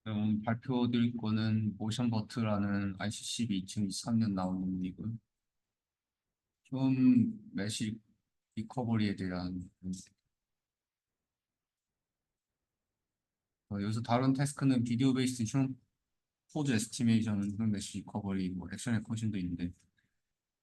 오늘 발표드릴 거는 모션버트라는 ICCB 2023년 나온 리그 휴먼 매식 리커버리에 대한 여기서 다룬 태스크는 비디오 베이스드 휴먼 포즈 에스티메이션, 휴먼 매식 리커버리, 액션 에쿼션도 있는데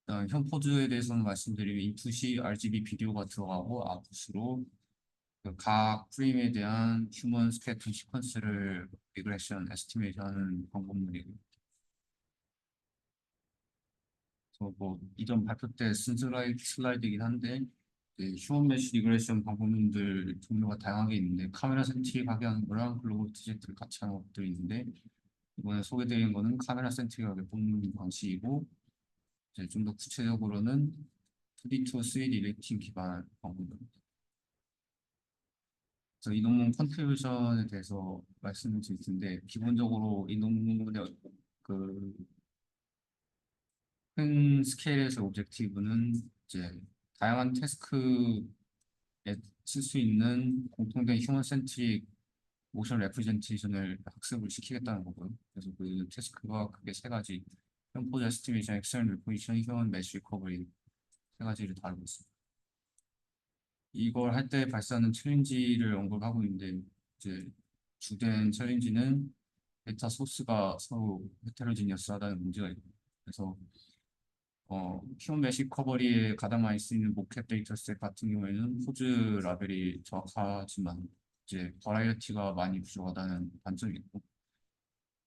일단 현 포즈에 대해서는 말씀드리면 인풋이 RGB 비디오가 들어가고 아웃풋으로 그각 프레임에 대한 휴먼 스케이팅 시퀀스를 리그레션 에스티메이션 하는 방법론이고 뭐 이전 발표 때 쓴 슬라이드이긴 한데 휴먼 메쉬 리그레션 방법론들 종류가 다양하게 있는데 카메라 센트릭하게 하는 거랑 글로벌 디젝트를 같이 하는 것들이 있는데 이번에 소개드린 거는 카메라 센트릭하게 뽑는 방식이고 이제 좀 더 구체적으로는 2D to 3D 레이팅 기반 방법입니다. 그래서 이 논문 컨트리뷰션에 대해서 말씀을 드릴 텐데 기본적으로 이 논문의 그 큰 스케일에서 오브젝티브는 이제 다양한 태스크에 쓸 수 있는 공통된 휴먼 센트릭 모션 레프레젠테이션을 학습을 시키겠다는 거고요. 그래서 그 태스크가 크게 세 가지, 컴포즈 에스티메이션, 엑스터널 리포지션, 휴먼 매시 리커버리 세 가지를 다루고 있습니다. 이걸 할 때 발생하는 챌린지를 언급하고 있는데 이제 주된 챌린지는 데이터 소스가 서로 헤테로지니어스하다는 문제가 있고 그래서 키움 매식 커버리에 가장 많이 쓰이는 모켓 데이터셋 같은 경우에는 포즈 라벨이 정확하지만 이제 버라이어티가 많이 부족하다는 단점이 있고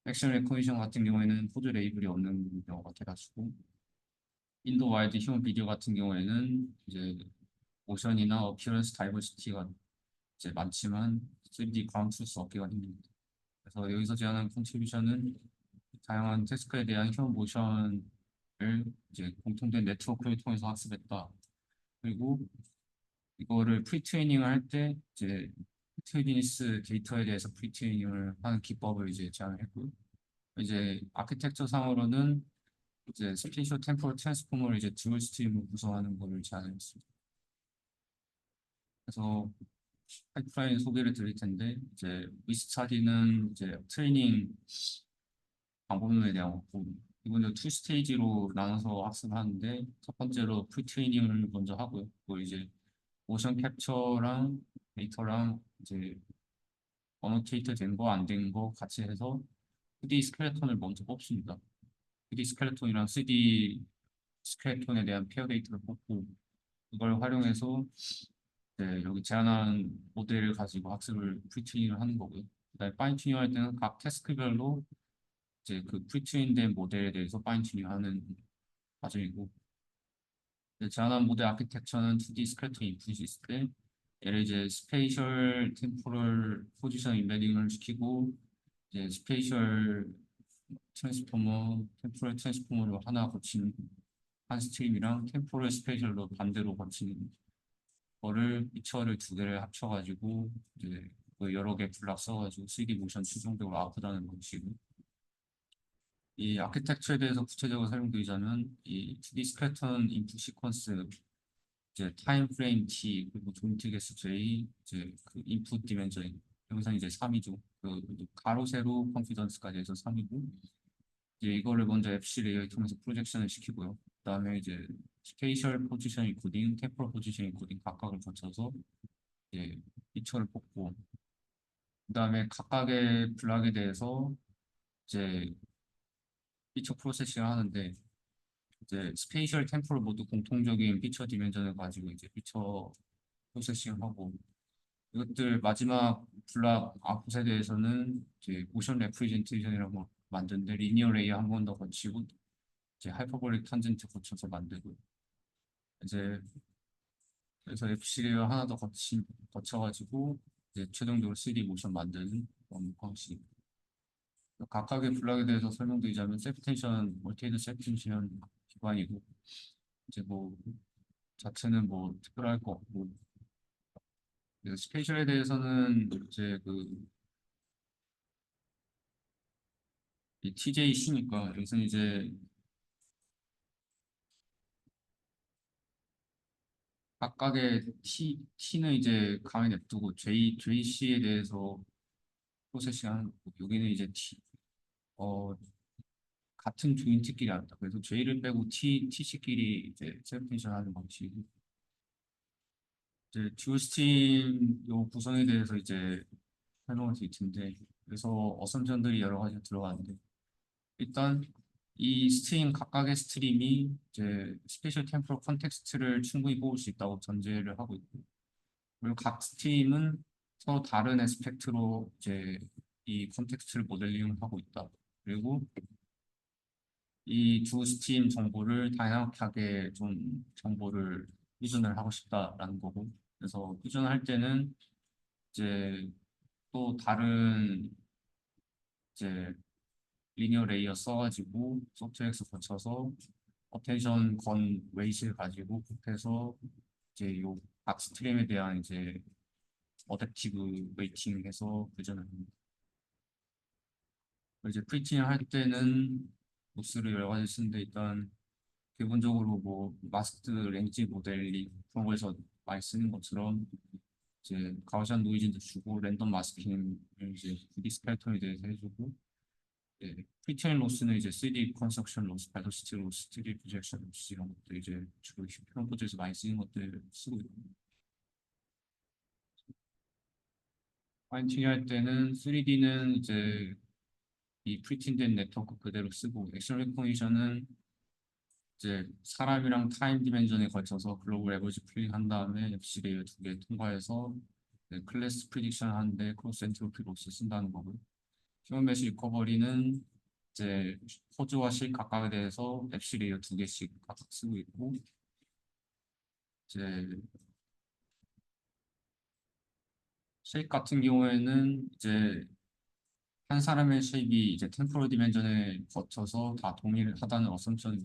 액션 레코니션 같은 경우에는 포즈 레이블이 없는 경우가 대다수고 인도 와이드 휴먼 비디오 같은 경우에는 이제 모션이나 어피어런스 다이버시티가 이제 많지만 3D 그라운드 트루스 얻기가 힘듭니다. 그래서 여기서 제안한 컨트리뷰션은 다양한 태스크에 대한 휴먼 모션을 이제 공통된 네트워크를 통해서 학습했다. 그리고 이거를 프리트레이닝을 할 때 이제 트레이니스 데이터에 대해서 프리트레이닝을 하는 기법을 이제 제안을 했고요. 이제 아키텍처 상으로는 이제 스페이셜 템포럴 트랜스포머를 이제 듀얼 스트림으로 구성하는 거를 제안했습니다. 그래서 파이프라인 소개를 드릴 텐데 이제 위스타디는 이제 트레이닝 방법론에 대한 거고 이거는 투 스테이지로 나눠서 학습하는데 첫 번째로 프리트레이닝을 먼저 하고요. 그리고 이제 모션 캡처랑 데이터랑 이제 어노테이트 된 거 안 된 거 같이 해서 2D 스켈레톤을 먼저 뽑습니다. 2D 스켈레톤이랑 3D 스켈레톤에 대한 페어 데이터를 뽑고 이걸 활용해서 여기 제안한 모델을 가지고 학습을 프리트레이닝을 하는 거고요. 그다음에 파인 튜닝 할 때는 각 태스크별로 이제 그 프리트레인된 모델에 대해서 파인 튜닝하는 과정이고 제안한 모델 아키텍처는 2D 스켈레톤 인풋이 있을 때 얘를 이제 스페이셜 템포럴 포지션 임베딩을 시키고 이제 스페이셜 트랜스포머, 템포럴 트랜스포머로 하나 거치는 한 스트림이랑 템포럴 스페이셜로 반대로 거치는 거를 피처를 두 개를 합쳐가지고 이제 그 여러 개 블락 써가지고 3D 모션 최종적으로 아웃풋하는 방식이고 이 아키텍처에 대해서 구체적으로 설명드리자면 이 2D 스켈레톤 인풋 시퀀스 이제 타임 프레임 T 그리고 조인트 개수 J 이제 그 인풋 디멘전 여기서 이제 3이죠. 그 가로 세로 컨피던스까지 해서 3이고 이제 이거를 먼저 FC 레이어를 통해서 프로젝션을 시키고요. 그다음에 이제 스페이셜 포지션 인코딩, 템포럴 포지션 인코딩 각각을 거쳐서 이제 피처를 뽑고 그다음에 각각의 블락에 대해서 이제 피처 프로세싱을 하는데 이제 스페이셜 템포럴 모두 공통적인 피처 디멘전을 가지고 이제 피처 프로세싱하고 이것들 마지막 블락 아웃풋에 대해서는 이제 모션 레프리젠테이션이라고 만드는데 리니어 레이어 한 번 더 거치고 이제 하이퍼볼릭 탄젠트 거쳐서 만들고 이제 그래서 FC 레이어 하나 더 거쳐가지고 이제 최종적으로 3D 모션 만드는 그런 방식. 각각의 블락에 대해서 설명드리자면 세프텐션, 멀티헤드 세프텐션 기반이고 이제 뭐 자체는 뭐 특별할 거 없고 그래서 스페이셜에 대해서는 이제 이 TJC니까 여기서는 이제 각각의 T는 이제 가만히 냅두고 JC에 대해서 프로세싱하는 거고, 여기는 이제 어, 같은 조인트끼리 한다. 그래서 J를 빼고 TC끼리 이제 세퍼레이션 하는 방식이고, 이제 듀얼 스팀 요 구성에 대해서 이제 설명할 수 있는데, 그래서 어선전들이 여러 가지 들어가는데, 일단 이 스트림 각각의 스트림이 이제 스페셜 템포럴 컨텍스트를 충분히 뽑을 수 있다고 전제를 하고 있고, 그리고 각 스트림은 서로 다른 애스펙트로 이제 이 컨텍스트를 모델링을 하고 있다. 그리고 이 두 스트림 정보를 다양하게 좀 정보를 표준을 하고 싶다라는 거고, 그래서 표준할 때는 이제 또 다른 이제 리니어 레이어 써가지고 소프트엑스 거쳐서 어텐션 건 웨이트를 가지고 곱해서 이제 요 각 스트림에 대한 이제 어댑티브 웨이팅 해서 교전을 합니다. 이제 프리팅을 할 때는 로스를 여러 가지 쓰는데, 일단 기본적으로 뭐 마스크 랭지 모델링 그런 거에서 많이 쓰는 것처럼 이제 가우시안 노이즈도 주고 랜덤 마스킹을 이제 디스 패턴에 대해서 해주고, 예, 프리트레인 로스는 이제 3D 컨스트럭션 로스, 발도시티 로스, 3D 프로젝션 로스 이런 것들 이제 주로 휴먼 코드에서 많이 쓰는 것들 쓰고 있고, 파인튜닝 할 때는 3D는 이제 이 프리틴된 네트워크 그대로 쓰고, 액션 레코니션은 이제 사람이랑 타임 디멘전에 걸쳐서 글로벌 에버지 풀링 한 다음에 FC 레이어 두 개 통과해서 클래스 프리딕션 하는데 크로스 엔트로피 로스 쓴다는 거고요. 휴먼 메시 리커버리는 이제 호주와 실 각각에 대해서 FC 레이어 두 개씩 각각 쓰고 있고, 이제 쉐입 같은 경우에는 이제 한 사람의 쉐입이 이제 템포럴 디멘전에 거쳐서 다 동일하다는 어썸션을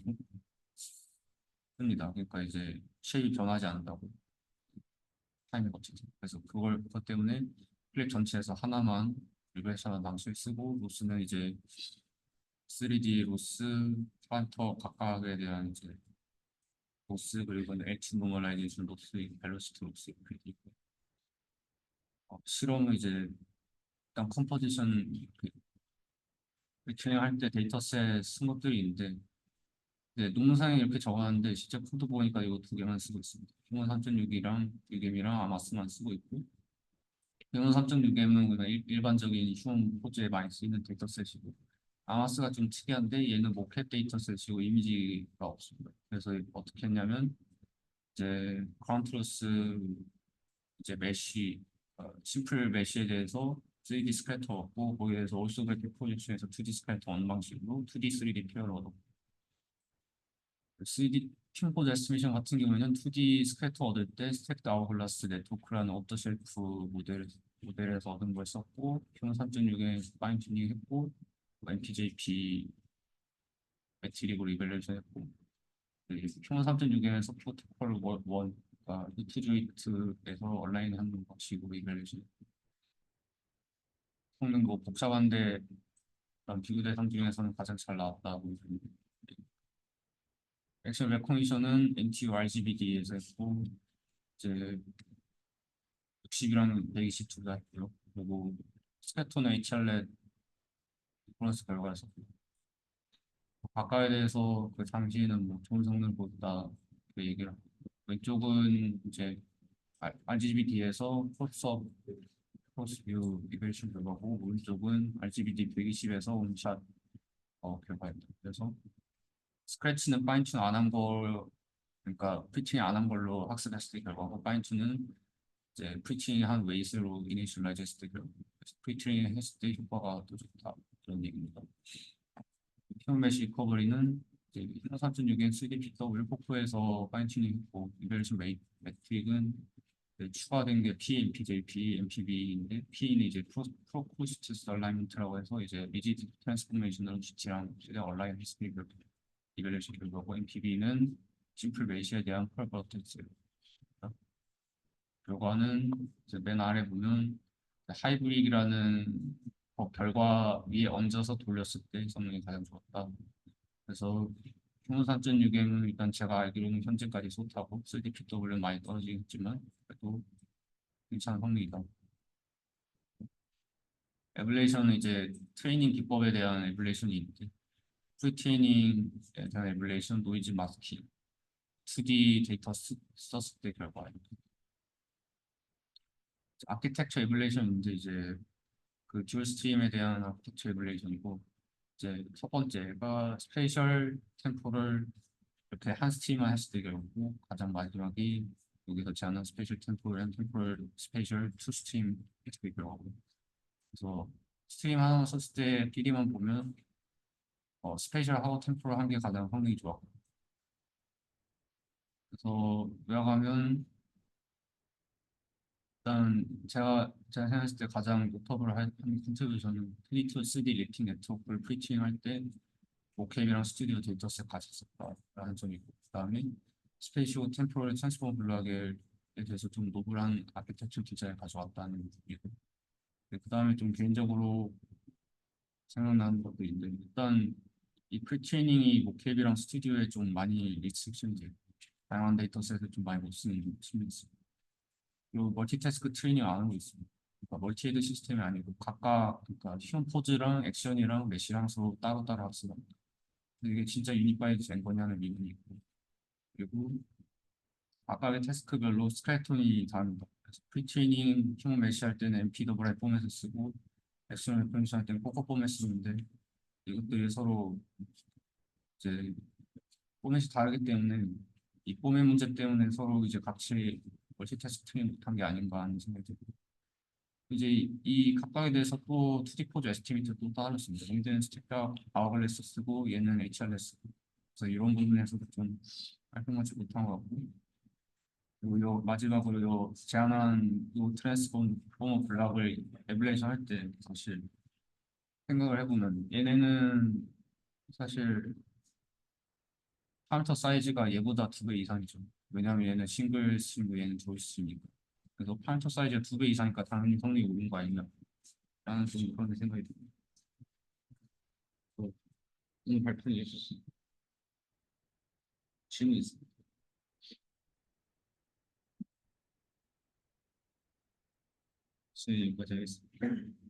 씁니다. 그러니까 이제 쉐입이 변하지 않는다고, 타임에 거쳐서. 그래서 그것 때문에 클립 전체에서 하나만 리그레이션한 방식을 쓰고, 로스는 이제 3D 로스, 파인터 각각에 대한 이제 로스, 그리고 엣지 노멀라이제이션 로스, 벨로시티 로스 이렇게 있고, 실험은 이제 일단 컴포지션 튜닝할 때 데이터셋 쓴 것들이 있는데, 네, 논문상에 이렇게 적어놨는데 실제 코드 보니까 이거 두 개만 쓰고 있습니다. 휴먼 3.6이랑 유겜이랑 아마스만 쓰고 있고, 휴먼 3.6M은 그냥 일반적인 휴먼 코드에 많이 쓰이는 데이터셋이고, 아마스가 좀 특이한데 얘는 모켓 데이터셋이고 이미지가 없습니다. 그래서 어떻게 했냐면 이제 카운트로스 이제 메쉬, 심플 메쉬에 대해서 3D 스캐터 얻고, 거기에 대해서 올소그래픽 프로젝션에서 2D 스캐터 얻는 방식으로 2D, 3D 페어를 얻었고, 3D 핀보드 에스티메이션 같은 경우에는 2D 스캐터 얻을 때 스택드 아워글라스 네트워크라는 오프더쉘프 모델에서 얻은 걸 썼고, 휴먼 3.6에 파인 튜닝 했고, MPJP 매트릭으로 이벨레이션 했고, 휴먼 3.6에서 프로토콜 원, 그러니까 루트주이트에서 온라인하는 방식으로 이벨레이션, 성능 뭐 복잡한데 그런 비교 대상 중에서는 가장 잘 나왔다고. 액션 레코니션은 NTU RGBD에서 했고, 이제 60이랑 120 둘 다 했고요. 그리고 스캐터는 HR렛 플러스 결과에서 가까에 대해서 그 당시에는 뭐 좋은 성능을 보였다 그 얘기를 하고, 왼쪽은 이제 RGBD에서 크로스뷰 이벨레이션 결과고, 오른쪽은 RGBD 120에서 온샷 결과입니다. 그래서 스크래치는 파인튠 안 한 걸, 그러니까 프리팅 안 한 걸로 학습했을 때 결과고, 파인튠은 이제 프리팅 한 웨이스로 이니셜라이즈 했을 때 결과. 프리팅 했을 때 효과가 더 좋다, 그런 얘기입니다. 휴먼 메쉬 리커버리는 이제 3.6엔 3D PW 포크에서 파인튜닝 했고, 이벨레이션 매트릭은 추가된 게 PMPJP, MPB인데, P는 이제 프로코스티스 얼라이먼트라고 해서 이제 리지드 트랜스포메이션으로 GT랑 최대한 얼라인 했을 때 이벨레이션 결과고, MPB는 심플 메시에 대한 펄버터스 결과는 이제 맨 아래 보면 하이브릭이라는 결과 위에 얹어서 돌렸을 때 성능이 가장 좋았다. 그래서 휴먼 3.6M은 일단 제가 알기로는 현재까지 좋다고, 3DPW는 많이 떨어지긴 했지만 그래도 괜찮은 성능이다. 에뮬레이션은 이제 트레이닝 기법에 대한 에뮬레이션이 있는데 프리트레이닝에 대한 에뮬레이션, 노이즈 마스킹, 2D 데이터 썼을 때 결과입니다. 아키텍처 에뮬레이션인데 이제 그 듀얼 스트림에 대한 아키텍처 에뮬레이션이고 이제 첫 번째가 스페이셜 템포럴 이렇게 한 스트림만 했을 때 결국 가장 마지막이 여기서 제안한 스페이셜 템포럴 앤 템포럴 스페이셜 투 스트림 했을 때 결과고 그래서 스트림 하나 썼을 때 끼리만 보면 스페이셜하고 템포럴 한 게 가장 성능이 좋아. 그래서 요약하면 일단 제가 생각했을 때 가장 노터블 한 컨트리뷰션은 3D to 3D 리팅 네트워크를 프리팅 할때 오케이랑 스튜디오 데이터셋 같이 썼다라는 점이고 그다음에 스페이시오 템포럴 트랜스포머 블락에 대해서 좀 노블한 아키텍처 디자인을 가져왔다는 부분이고 그다음에 좀 개인적으로 생각나는 것도 있는데 일단 이 프리트레이닝이 모캡이랑 스튜디오에 좀 많이 리스트릭션이 다양한 데이터셋을 좀 많이 못 쓰는 측면이 있습니다. 그리고 멀티태스크 트레이닝 안 하고 있습니다. 그러니까 멀티헤드 시스템이 아니고 각각 그러니까 휴먼 포즈랑 액션이랑 메시랑 서로 따로따로 학습합니다. 이게 진짜 유니파이드 된 거냐는 의문이 있고 그리고 각각의 태스크별로 스켈레톤이 다릅니다. 그래서 프리트레이닝 휴먼 메시 할 때는 MPWR 포맷을 쓰고 액션 레퍼런스 할 때는 코코 포맷을 쓰는데 이것들이 서로 이제 포맷이 다르기 때문에 이 포맷 문제 때문에 서로 이제 같이 멀티태스크 트레이닝 못한 게 아닌가 하는 생각이 들고 이제 이 각각에 대해서 또 2D 포즈 에스티메이터 또 따로 있습니다. 얘는 스택각 아워글래스 쓰고 얘는 HRS 쓰고 그래서 이런 부분에서도 좀 깔끔하지 못한 것 같고 그리고 요 마지막으로 요 제안한 요 트랜스포머 블락을 에뮬레이션 할 때 사실 생각을 해보면 얘네는 사실 파라미터 사이즈가 얘보다 2배 이상이죠. 왜냐하면 얘는 싱글 스트림이고 얘는 두얼 스트림이니까. 그래서 파라미터 사이즈가 2배 이상이니까 당연히 성능이 오른 거 아니냐 라는 좀 그런 생각이 듭니다. 오늘 발표는 여기까지. 질문 있습니다. 여기까지 하겠습니다.